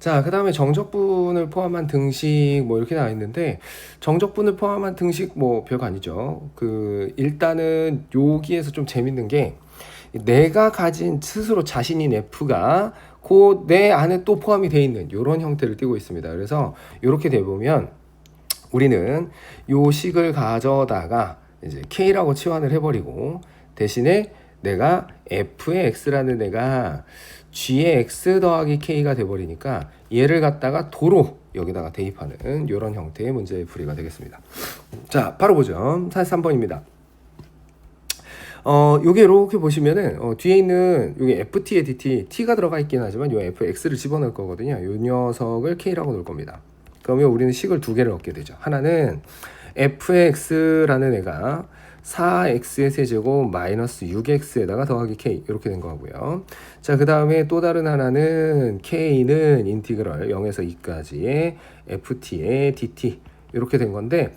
자, 그 다음에 정적분을 포함한 등식 뭐 이렇게 나와 있는데, 정적분을 포함한 등식 뭐 별거 아니죠. 일단은 여기에서 좀 재밌는 게, 내가 가진 스스로 자신인 F가 그 내 안에 또 포함이 되어 있는 이런 형태를 띠고 있습니다. 그래서 이렇게 돼 보면 우리는 요 식을 가져다가 이제 K라고 치환을 해버리고, 대신에 내가 F의 X라는 애가 G의 X 더하기 K가 돼버리니까 얘를 갖다가 도로 여기다가 대입하는 이런 형태의 문제의 풀이가 되겠습니다. 자, 바로 보죠. 43번입니다. 요게 이렇게 보시면은 뒤에 있는 요게 FT에 DT, T가 들어가 있긴 하지만 요 FX를 집어넣을 거거든요. 요 녀석을 K라고 놓을 겁니다. 그러면 우리는 식을 두 개를 얻게 되죠. 하나는 fx라는 애가 4x의 세제곱 마이너스 6x에다가 더하기 k 이렇게 된 거고요. 자, 그 다음에 또 다른 하나는 k는 인티그럴 0에서 2까지의 ft의 dt 이렇게 된 건데,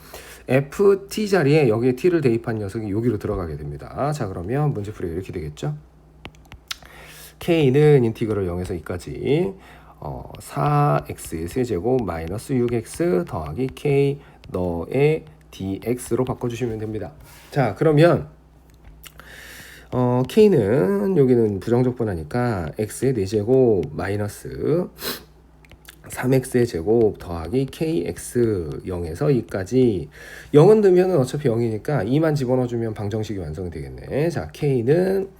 ft 자리에 여기에 t를 대입한 녀석이 여기로 들어가게 됩니다. 자, 그러면 문제풀이가 이렇게 되겠죠. k는 인티그럴 0에서 2까지 4x의 세제곱 마이너스 6x 더하기 k 너의 dx로 바꿔주시면 됩니다. 자, 그러면 k는 여기는 부정적분하니까 x의 4제곱 마이너스 3x의 제곱 더하기 kx 0에서 2까지 0은 넣으면 어차피 0이니까 2만 집어넣어주면 방정식이 완성이 되겠네. 자, k는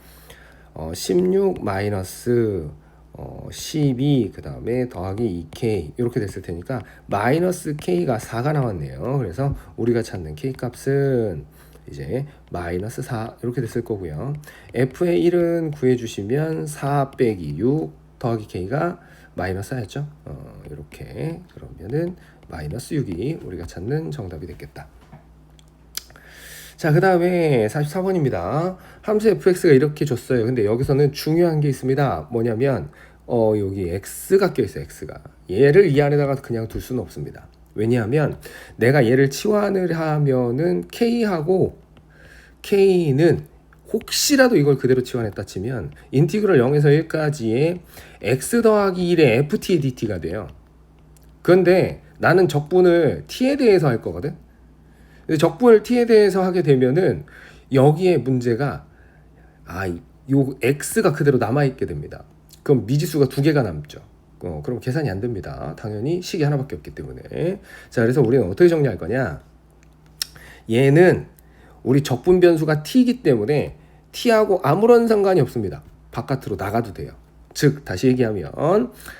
16 마이너스 12 그 다음에 더하기 2k 이렇게 됐을 테니까 마이너스 k가 4가 나왔네요. 그래서 우리가 찾는 k 값은 이제 마이너스 4 이렇게 됐을 거고요. f의 1은 구해주시면 4 빼기 6 더하기 k가 마이너스 4였죠. 이렇게 그러면은 마이너스 6이 우리가 찾는 정답이 됐겠다. 자, 그 다음에 44번입니다. 함수 fx가 이렇게 줬어요. 근데 여기서는 중요한 게 있습니다. 뭐냐면 여기 x가 껴있어요. x가 얘를 이 안에다가 그냥 둘 수는 없습니다. 왜냐하면 내가 얘를 치환을 하면은 k하고 k는 혹시라도 이걸 그대로 치환했다 치면 인티그럴 0에서 1까지의 x 더하기 1의 ft의 dt가 돼요. 그런데 나는 적분을 t에 대해서 할 거거든. 적분을 t에 대해서 하게 되면은 여기에 문제가 요 x가 그대로 남아있게 됩니다. 그럼 미지수가 두 개가 남죠. 그럼 계산이 안 됩니다. 당연히 식이 하나밖에 없기 때문에. 자, 그래서 우리는 어떻게 정리할 거냐. 얘는 우리 적분 변수가 t이기 때문에 t하고 아무런 상관이 없습니다. 바깥으로 나가도 돼요. 즉 다시 얘기하면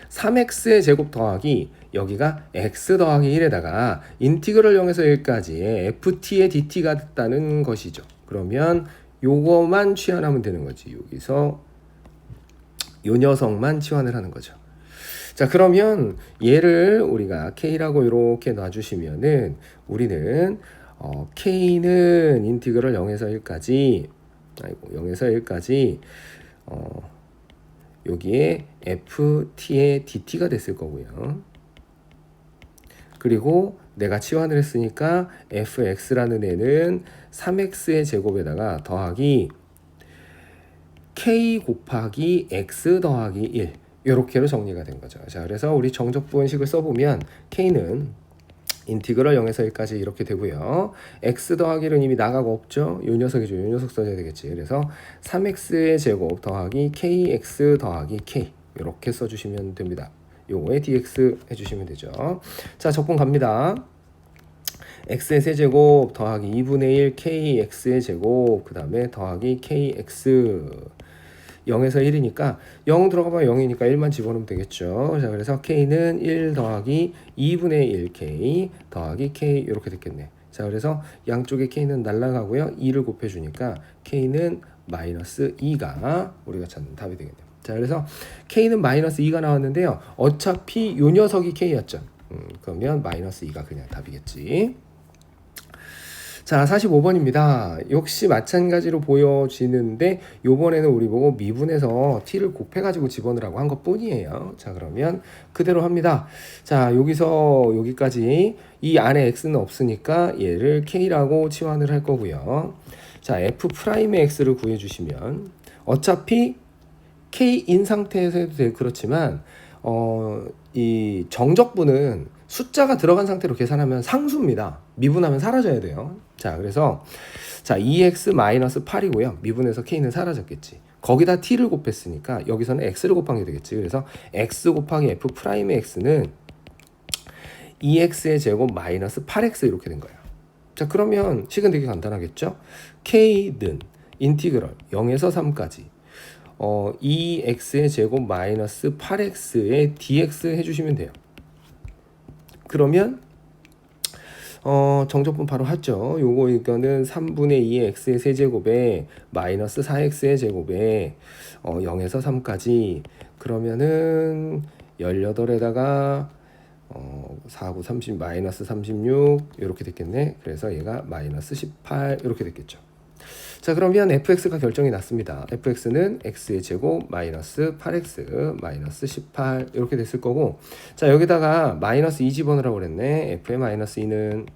3x의 제곱 더하기 여기가 x 더하기 1에다가 인티그럴 0에서 1까지의 ft의 dt가 됐다는 것이죠. 그러면 요거만 치환하면 되는 거지. 여기서 요 녀석만 치환을 하는 거죠. 자, 그러면 얘를 우리가 k라고 이렇게 놔주시면은 우리는 k는 인티그럴 0에서 1까지 0에서 1까지 여기에 ft의 dt가 됐을 거고요. 그리고 내가 치환을 했으니까 fx라는 애는 3x의 제곱에다가 더하기 k 곱하기 x 더하기 1 이렇게로 정리가 된 거죠. 자, 그래서 우리 정적분식을 써보면 k는 인티그럴 0에서 1까지 이렇게 되고요. x 더하기 1은 이미 나가고 없죠. 요 녀석이죠. 요 녀석 써야 되겠지. 그래서 3x의 제곱 더하기 kx 더하기 k 이렇게 써주시면 됩니다. 요거에 dx 해주시면 되죠. 자, 적분 갑니다. x의 세제곱 더하기 2분의 1 kx의 제곱 그 다음에 더하기 kx 0에서 1이니까 0 들어가면 0이니까 1만 집어넣으면 되겠죠. 자, 그래서 k는 1 더하기 2분의 1k 더하기 k 이렇게 됐겠네. 자, 그래서 양쪽에 k는 날라가고요. 2를 곱해주니까 k는 마이너스 2가 우리가 찾는 답이 되겠네요. 자, 그래서 k는 마이너스 2가 나왔는데요. 어차피 요 녀석이 k였죠. 그러면 마이너스 2가 그냥 답이겠지. 자, 45번입니다. 역시 마찬가지로 보여지는데 요번에는 우리 보고 미분해서 t를 곱해가지고 집어넣으라고 한 것뿐이에요. 자, 그러면 그대로 합니다. 자, 여기서 여기까지 이 안에 x는 없으니까 얘를 k라고 치환을 할 거고요. 자, f'의 x를 구해주시면 어차피 k인 상태에서 해도 그렇지만 이 정적분은 숫자가 들어간 상태로 계산하면 상수입니다. 미분하면 사라져야 돼요. 자, 그래서 자 2x-8이고요. 미분해서 k는 사라졌겠지. 거기다 t를 곱했으니까 여기서는 x를 곱한 게 되겠지. 그래서 x 곱하기 f 프라임의 x는 2x의 제곱 마이너스 8x 이렇게 된 거예요. 자, 그러면 식은 되게 간단하겠죠? k는 인티그럴 0에서 3까지 2x의 제곱 마이너스 8x의 dx 해주시면 돼요. 그러면 정적분 바로 하죠. 요거 이거는 3분의 2의 x의 세제곱에 마이너스 4x의 제곱에 0에서 3까지 그러면은 18에다가 4, 9, 30 마이너스 36 이렇게 됐겠네. 그래서 얘가 마이너스 18 이렇게 됐겠죠. 자, 그러면 fx가 결정이 났습니다. fx는 x의 제곱 마이너스 8x 마이너스 18 이렇게 됐을 거고, 자 여기다가 마이너스 2 집어넣으라고 그랬네. f의 마이너스 2는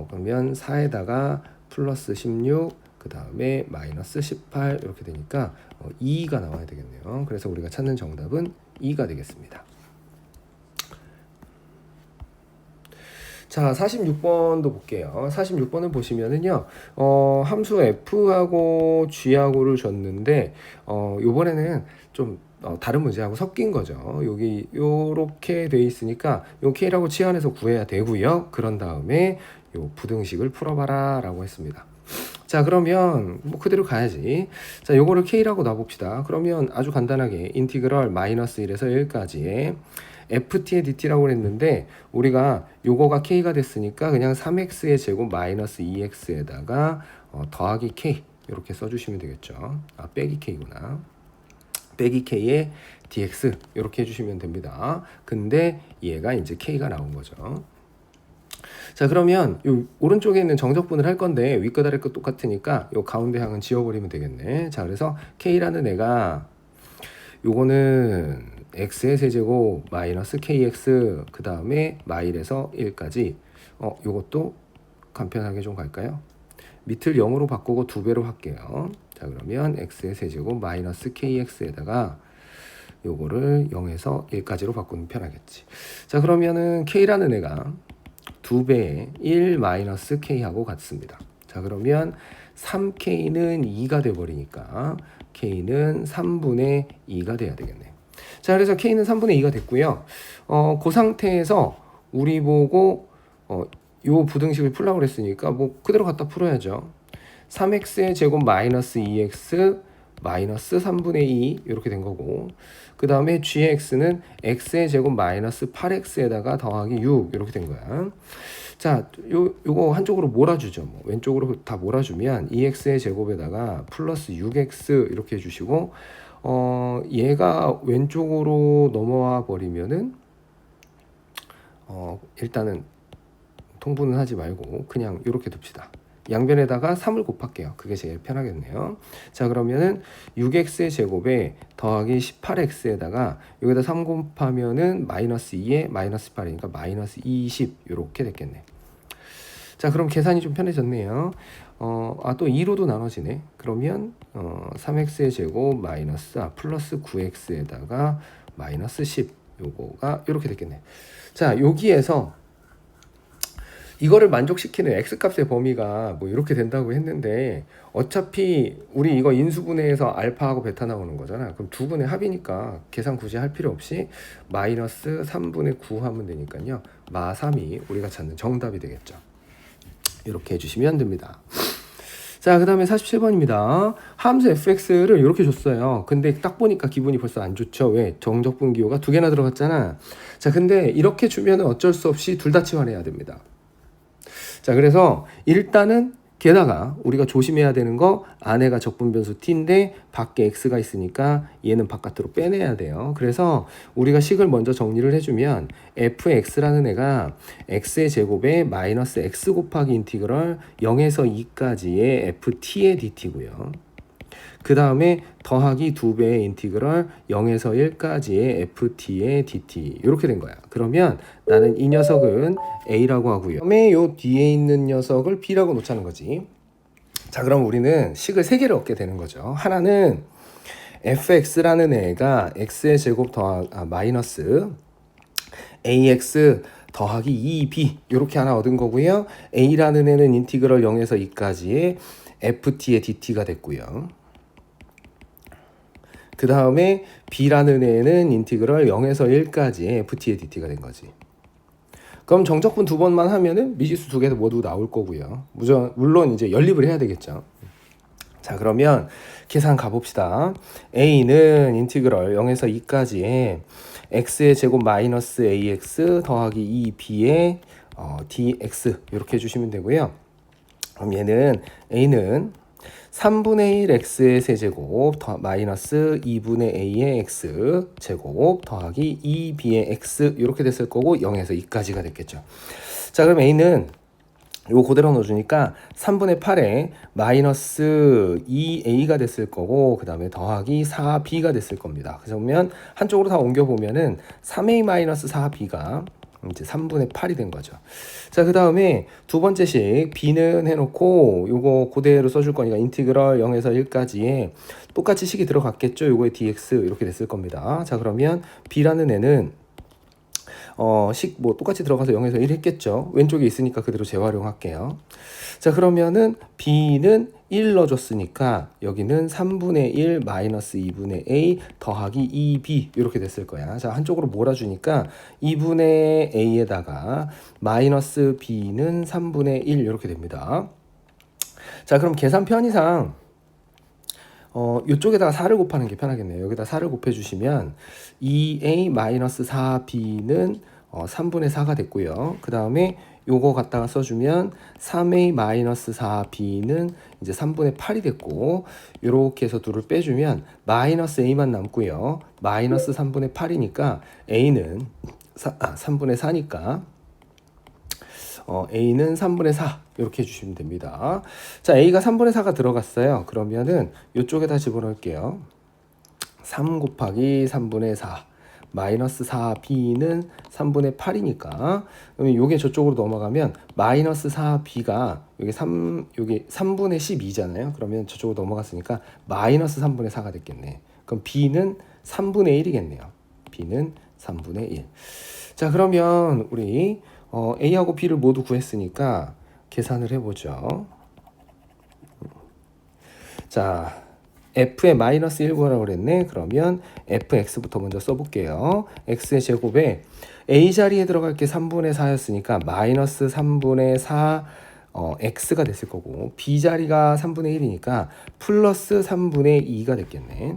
그러면 4에다가 플러스 16 그 다음에 마이너스 18 이렇게 되니까 2가 나와야 되겠네요. 그래서 우리가 찾는 정답은 2가 되겠습니다. 자, 46번도 볼게요. 46번을 보시면은요, 함수 f하고 g하고를 줬는데, 요번에는 좀 다른 문제하고 섞인 거죠. 여기 요렇게 돼 있으니까 요 k라고 치환해서 구해야 되고요. 그런 다음에 요 부등식을 풀어봐라 라고 했습니다. 자, 그러면 뭐 그대로 가야지. 자, 요거를 k라고 놔봅시다. 그러면 아주 간단하게 인티그럴 마이너스 1에서 1까지의 ft의 dt라고 했는데 우리가 요거가 k가 됐으니까 그냥 3x의 제곱 마이너스 2x에다가 더하기 k 이렇게 써주시면 되겠죠. 빼기 k구나. 빼기 k의 dx 이렇게 해주시면 됩니다. 근데 얘가 이제 k가 나온 거죠. 자, 그러면 요 오른쪽에 있는 정적분을 할 건데 윗끝 아래끝 똑같으니까 요 가운데 항은 지워버리면 되겠네. 자, 그래서 k라는 애가 요거는 x의 세제곱 마이너스 kx 그 다음에 마일에서 1까지 요것도 간편하게 좀 갈까요? 밑을 0으로 바꾸고 2배로 할게요. 자, 그러면 x의 세제곱 마이너스 kx에다가 요거를 0에서 1까지로 바꾸면 편하겠지. 자, 그러면은 k라는 애가 2배의 1 마이너스 k하고 같습니다. 자, 그러면 3k는 2가 돼버리니까 k는 3분의 2가 돼야 되겠네. 자, 그래서 k는 3분의 2가 됐고요. 그 상태에서 우리 보고 요 부등식을 풀라고 그랬으니까 뭐 그대로 갖다 풀어야죠. 3x의 제곱 마이너스 2x 마이너스 3분의 2 이렇게 된 거고, 그 다음에 gx는 x의 제곱 마이너스 8x에다가 더하기 6 이렇게 된 거야. 자, 요거 한쪽으로 몰아주죠. 뭐 왼쪽으로 다 몰아주면 2x의 제곱에다가 플러스 6x 이렇게 해주시고, 얘가 왼쪽으로 넘어와 버리면은 일단은 통분은 하지 말고 그냥 이렇게 둡시다. 양변에다가 3을 곱할게요. 그게 제일 편하겠네요. 자, 그러면은 6x의 제곱에 더하기 18x에다가 여기다 3 곱하면은 마이너스 2에 마이너스 8이니까 마이너스 20 이렇게 됐겠네. 자, 그럼 계산이 좀 편해졌네요. 또 2로도 나눠지네. 그러면 3x의 제곱 마이너스 플러스 9x에다가 마이너스 10 요거가 이렇게 됐겠네. 자, 여기에서 이거를 만족시키는 x값의 범위가 뭐 이렇게 된다고 했는데 어차피 우리 이거 인수분해해서 알파하고 베타 나오는 거잖아. 그럼 두 분의 합이니까 계산 굳이 할 필요 없이 마이너스 3분의 9 하면 되니까요. 마3이 우리가 찾는 정답이 되겠죠. 이렇게 해주시면 됩니다. 자, 그 다음에 47번입니다. 함수 fx를 이렇게 줬어요. 근데 딱 보니까 기분이 벌써 안 좋죠. 왜? 정적분 기호가 2개나 들어갔잖아. 자, 근데 이렇게 주면 어쩔 수 없이 둘 다 치환해야 됩니다. 자, 그래서 일단은 게다가 우리가 조심해야 되는 거, 안에가 적분변수 t인데 밖에 x가 있으니까 얘는 바깥으로 빼내야 돼요. 그래서 우리가 식을 먼저 정리를 해주면 fx라는 애가 x의 제곱에 마이너스 x 곱하기 인티그럴 0에서 2까지의 ft의 dt고요. 그 다음에 더하기 2배의 인티그럴 0에서 1까지의 ft의 dt 이렇게 된 거야. 그러면 나는 이 녀석은 a라고 하고요. 그다음에 요 뒤에 있는 녀석을 b라고 놓자는 거지. 자, 그럼 우리는 식을 3개를 얻게 되는 거죠. 하나는 fx라는 애가 x의 제곱 마이너스 ax 더하기 2b 이렇게 하나 얻은 거고요. a라는 애는 인티그럴 0에서 2까지의 ft의 dt가 됐고요. 그 다음에 b라는 애는 인티그럴 0에서 1까지의 ft의 dt가 된 거지. 그럼 정적분 두 번만 하면은 미지수 두 개 모두 나올 거고요. 물론 이제 연립을 해야 되겠죠. 자, 그러면 계산 가봅시다. a는 인티그럴 0에서 2까지의 x의 제곱 마이너스 ax 더하기 2b의 dx 이렇게 해주시면 되고요. 그럼 얘는 a는 3분의 1 x의 세제곱 마이너스 2분의 a의 x 제곱 더하기 2b의 x 이렇게 됐을 거고 0에서 2까지가 됐겠죠. 자, 그럼 a는 이거 그대로 넣어주니까 3분의 8에 마이너스 2a가 됐을 거고 그 다음에 더하기 4b가 됐을 겁니다. 그러면 한쪽으로 다 옮겨보면은 3a 마이너스 4b가 이제 3분의 8이 된 거죠. 자, 그 다음에 두 번째식 b는 해놓고 요거 그대로 써줄 거니까 인티그럴 0에서 1까지에 똑같이 식이 들어갔겠죠. 요거의 dx 이렇게 됐을 겁니다. 자, 그러면 b라는 애는 식 뭐 똑같이 들어가서 0에서 1 했겠죠. 왼쪽에 있으니까 그대로 재활용할게요. 자, 그러면은 b는 1 넣어줬으니까 여기는 3분의 1 마이너스 2분의 a 더하기 2b 이렇게 됐을 거야. 자, 한쪽으로 몰아주니까 2분의 a에다가 마이너스 b는 3분의 1 이렇게 됩니다. 자, 그럼 계산 편의상 이쪽에다가 4를 곱하는 게 편하겠네요. 여기다 4를 곱해주시면 2a-4b는 3분의 4가 됐고요. 그 다음에 요거 갖다가 써주면 3a-4b는 이제 3분의 8이 됐고 요렇게 해서 둘을 빼주면 마이너스 a만 남고요. 마이너스 3분의 8이니까 a는 3분의 4니까 a는 3분의 4 이렇게 해주시면 됩니다. 자, a가 3분의 4가 들어갔어요. 그러면은 이쪽에다 집어넣을게요. 3 곱하기 3분의 4 마이너스 4b는 3분의 8이니까 그러면 요게 저쪽으로 넘어가면 마이너스 4b가 여기 3분의 12잖아요. 그러면 저쪽으로 넘어갔으니까 마이너스 3분의 4가 됐겠네. 그럼 b는 3분의 1이겠네요. b는 3분의 1. 자, 그러면 우리 a하고 b를 모두 구했으니까 계산을 해보죠. 자, f의 마이너스 1 구하라고 그랬네. 그러면 fx부터 먼저 써볼게요. x의 제곱에 a 자리에 들어갈 게 3분의 4였으니까 마이너스 3분의 4 x가 됐을 거고 b 자리가 3분의 1이니까 플러스 3분의 2가 됐겠네.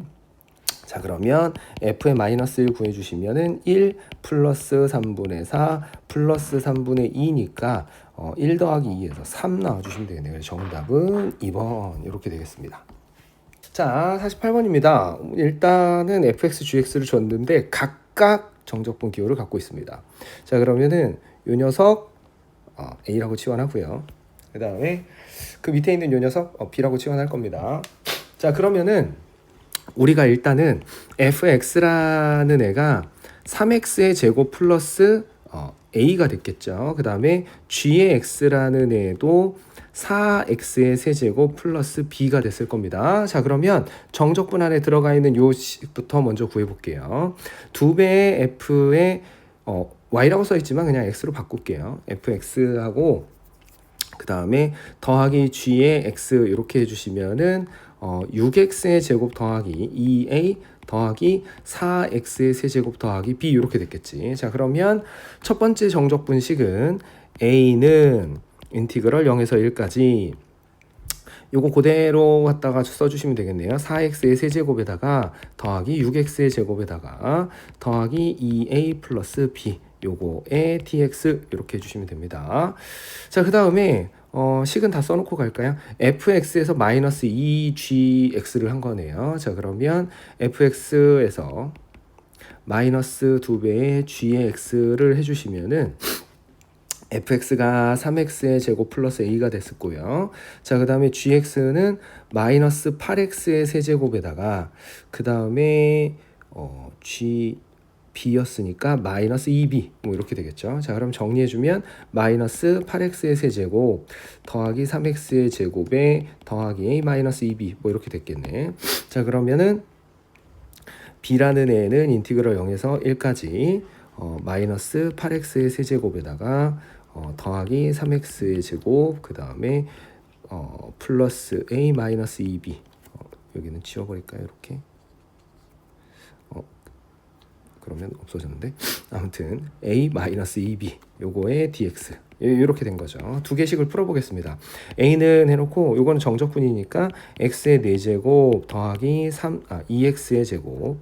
자, 그러면 f의 마이너스 1 구해주시면은 1 플러스 3분의 4 플러스 3분의 2니까 1 더하기 2에서 3 나와주시면 되겠네요. 정답은 2번 이렇게 되겠습니다. 자, 48번입니다. 일단은 fx, gx를 줬는데 각각 정적분 기호를 갖고 있습니다. 자, 그러면은 요 녀석 a라고 치환하고요. 그 다음에 그 밑에 있는 요 녀석 b라고 치환할 겁니다. 자, 그러면은 우리가 일단은 fx라는 애가 3x의 제곱 플러스 a가 됐겠죠. 그 다음에 g의 x라는 애도 4x의 세제곱 플러스 b가 됐을 겁니다. 자, 그러면 정적분 안에 들어가 있는 요 식부터 먼저 구해볼게요. 2배의 f에 y라고 써있지만 그냥 x로 바꿀게요. fx하고 그 다음에 더하기 g의 x 이렇게 해주시면은 6x의 제곱 더하기 2a 더하기 4x의 세제곱 더하기 b 이렇게 됐겠지. 자, 그러면 첫 번째 정적분식은 a는 인티그럴 0에서 1까지 요거 그대로 갖다가 써주시면 되겠네요. 4x의 세제곱에다가 더하기 6x의 제곱에다가 더하기 2a 플러스 b 요거에 dx 이렇게 해주시면 됩니다. 자, 그 다음에 식은 다 써놓고 갈까요? fx에서 마이너스 2gx를 한 거네요. 자, 그러면 fx에서 마이너스 2배의 g의 x를 해주시면은 fx가 3x의 제곱 플러스 a가 됐었고요. 자, 그 다음에 gx는 마이너스 8x의 세제곱에다가 그 다음에 b였으니까 마이너스 2b 뭐 이렇게 되겠죠. 자, 그럼 정리해주면 마이너스 8x의 세제곱 더하기 3x의 제곱에 더하기 a 마이너스 2b 뭐 이렇게 됐겠네. 자, 그러면은 b라는 애는 인티그럴 0에서 1까지 마이너스 8x의 세제곱에다가 더하기 3x의 제곱 그 다음에 플러스 a 마이너스 2b 여기는 지워버릴까요? 이렇게 그러면 없어졌는데 아무튼 a 마이너스 2b 요거의 dx 이렇게 된 거죠. 두 개씩을 풀어보겠습니다. a는 해놓고 요거는 정적분이니까 x의 4제곱 더하기 2x의 제곱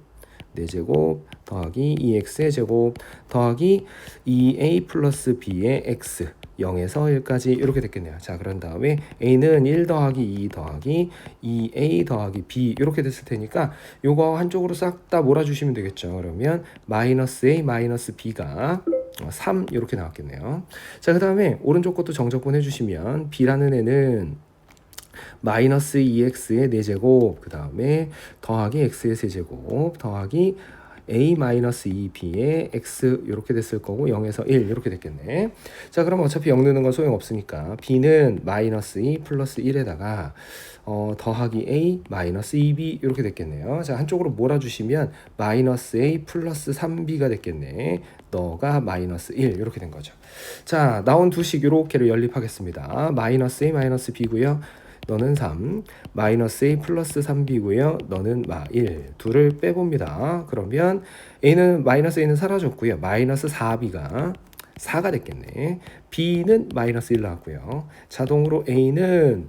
4제곱 더하기 2x의 제곱 더하기 2a 플러스 b의 x 0에서 1까지 이렇게 됐겠네요. 자, 그런 다음에 a는 1 더하기 2 더하기 2a 더하기 b 이렇게 됐을 테니까 요거 한쪽으로 싹 다 몰아주시면 되겠죠. 그러면 마이너스 a 마이너스 b가 3 이렇게 나왔겠네요. 자, 그 다음에 오른쪽 것도 정적분 해주시면 b라는 애는 마이너스 2x의 4제곱 그 다음에 더하기 x의 세제곱 더하기 a 마이너스 2b의 x 이렇게 됐을 거고 0에서 1 이렇게 됐겠네. 자, 그럼 어차피 0 넣는 건 소용없으니까 b는 마이너스 2 플러스 1에다가 더하기 a 마이너스 2b 이렇게 됐겠네요. 자, 한쪽으로 몰아주시면 마이너스 a 플러스 3b가 됐겠네. 너가 마이너스 1 이렇게 된 거죠. 자, 나온 두식 이렇게를 연립하겠습니다. 마이너스 a 마이너스 b고요. 너는 3, 마이너스 a 플러스 3b고요. 너는 1, 둘을 빼봅니다. 그러면 a는 마이너스 a는 사라졌고요. 마이너스 4b가 4가 됐겠네. b는 마이너스 1 나왔고요. 자동으로 a는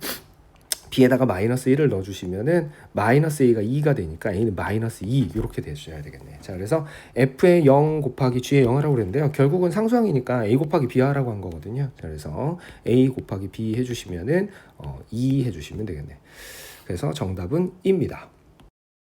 b에다가 마이너스 1을 넣어주시면은 마이너스 a가 2가 되니까 a는 마이너스 2 이렇게 돼줘야 되겠네. 자, 그래서 f의 0 곱하기 g의 0 하라고 그랬는데요. 결국은 상수항이니까 a 곱하기 b 하라고 한 거거든요. 자, 그래서 a 곱하기 b 해주시면은 2 해주시면 되겠네. 그래서 정답은 2입니다.